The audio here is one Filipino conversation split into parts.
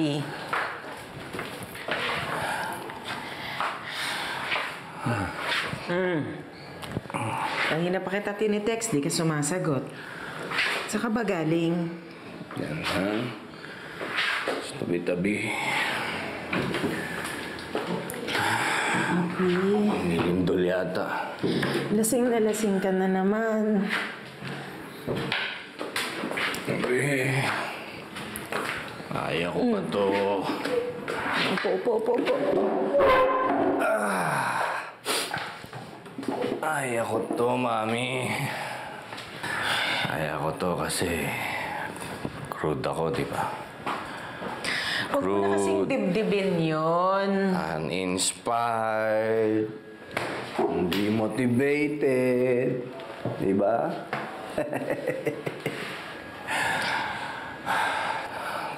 Papi. Kanina pa kita tinitext, di ka sumasagot. Saka ba galing? Yan, ha? Tabi-tabi. Papi. Nilindol yata. Lasing na lasing ka na naman. Sabi, kaya ko pa to. Upo. Kaya ko to, Mami. Kaya ko to kasi crude ako, di ba? Huwag mo na kasing dibdibin yun. Uninspired. Hindi motivated. Di ba?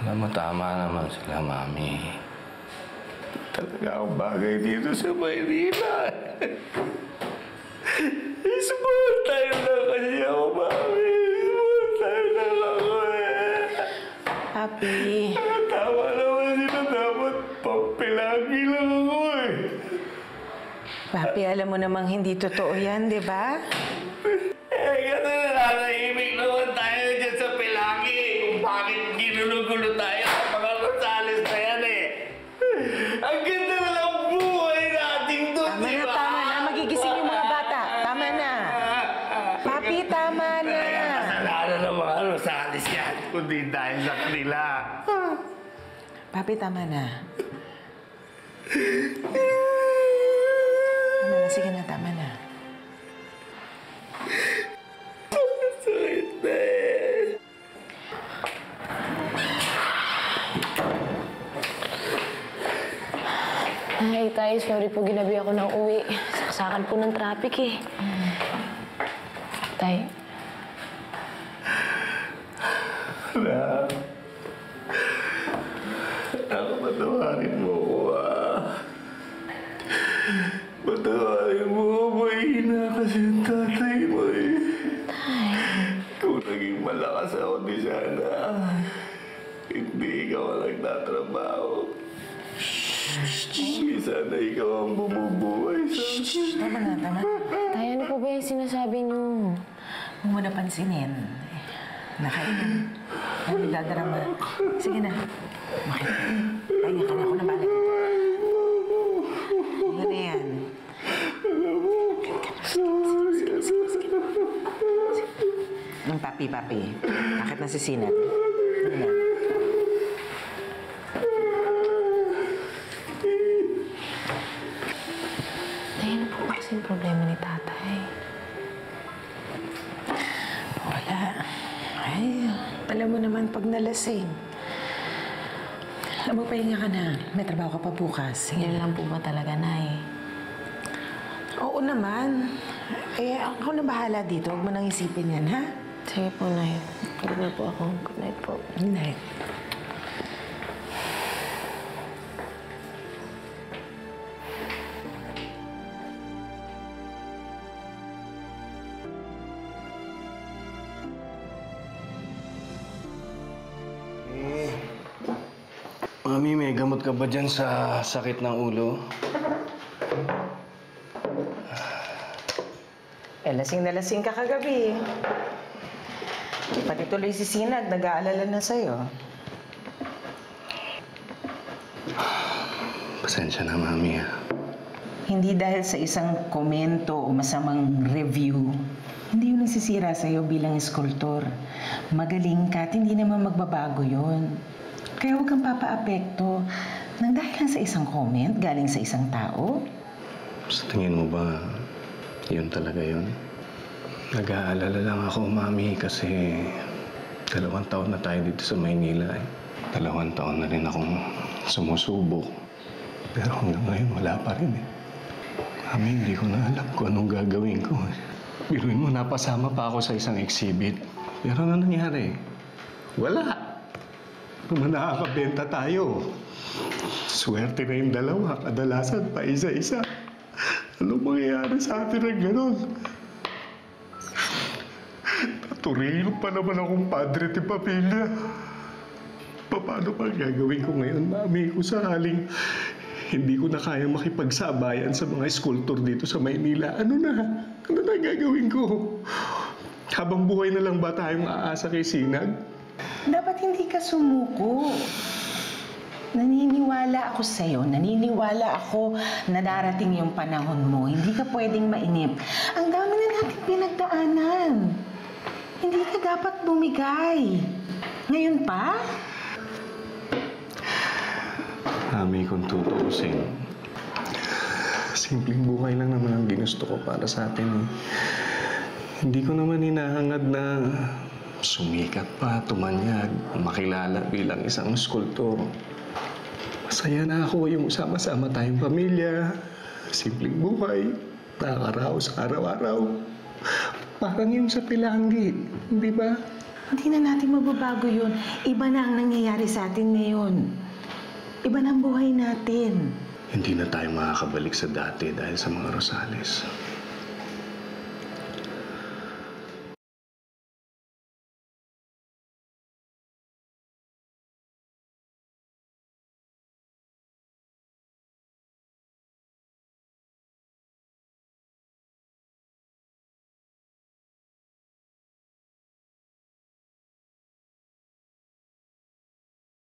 Alam mo, tama naman sila, Mami. Talaga akong bagay dito sa Maynila. Small time lang kasi ako, Mami. Small time lang ako eh. Papi. Tama naman sila, dapat papilagi lang ako eh. Papi, alam mo namang hindi totoo yan, di ba? Kasi nananahimik naman tayo dyan sa Pilaki. Kung bakit ginulo-gulo tayo sa mga Rosales na yan eh. Ang ganda na lang buhay natin doon, Tama di na, ba? tama na. Magigising yung mga bata. Tama na. Papi, tama na. Kaya kasalanan ng mga Rosales yan, kundi dahil sa kanila. Papi, tama na. Tama na, sige na, tama na. Sakit na eh. Ay, tay, sorry po, ginabi ako ng uwi. Saksakan po ng traffic eh. Tay. Anak. Ako, patawarin mo ko Patawarin mo ko, mahina kasi ang tatay mo eh. Kung naging malakas ako, di sana. Hindi ikaw ang nagtatrabaho. Hindi sana ikaw ang bumubuhay sa akin. Tama na, tama na. Tay, ano po ba yung sinasabi niyo? Huwag mo na pansinin. Nakainan. Ano dadarama? Sige na. Bakit? Pahinga ka na ako na balik. Ano na yan? Papi. Bakit nasisinag? Ano yan? Tay, ano po ba kasing problema ni tatay? Wala. Ay, alam mo naman pag nalasing. Alam mo, pahinga ka na. May trabaho ka pa bukas. Yan lang po ba talaga, Nay? Oo naman. Eh, ako na bahala dito. Huwag mo nang isipin yan, ha? Sige po, Nay. Good na po ako. Good night po. Good night. Mami, may gamot ka ba dyan sa sakit ng ulo? Lasing na lasing ka kagabi. Pati tuloy si Sinag, nag-aalala na sa'yo. Pasensya na, Mami. Hindi dahil sa isang komento o masamang review, hindi yun nagsisira sa'yo bilang eskultor. Magaling ka at hindi naman magbabago yun. Kaya huwag kang papaapekto nang dahil lang sa isang comment galing sa isang tao. Sa tingin mo ba, yun talaga yun? Nag-aalala lang ako, Mami, kasi 2 taon na tayo dito sa Maynila eh. 2 taon na rin akong sumusubok. Pero hanggang ngayon, wala pa rin eh. Mami, hindi ko na alam kung anong gagawin ko eh. Biruin mo, napasama pa ako sa isang exhibit. Pero ano nangyari? Wala! Naman nakakabenta tayo. Swerte na yung dalawa. Kadalasan pa isa-isa. Anong mangyayari sa atin ng gano'n? Turilo pa naman akong padre de pamilya. paano pa gagawin ko ngayon, Mami, kung sakaling hindi ko na kaya makipagsabayan sa mga sculptor dito sa Maynila. Ano na gagawin ko? Habang buhay na lang ba tayong aasa kay Sinag? Dapat hindi ka sumuko. Naniniwala ako sa'yo. Naniniwala ako na darating yung panahon mo. Hindi ka pwedeng mainip. Ang dami na natin pinagdaanan. Hindi ka dapat bumigay. Ngayon pa? Mami, kung tutuusin, simpleng buhay lang naman ang ginusto ko para sa atin. Hindi ko naman hinahangad na sumikat pa, tumanyag, makilala bilang isang skulptor. Masaya na ako yung sama-sama tayong pamilya, simpleng buhay, nakakaraos sa araw-araw. Parang yung sa Pilanggi, di ba? Hindi na natin mababago yun. Iba na ang nangyayari sa atin ngayon. Iba na ang buhay natin. Hindi na tayo makakabalik sa dati dahil sa mga Rosales.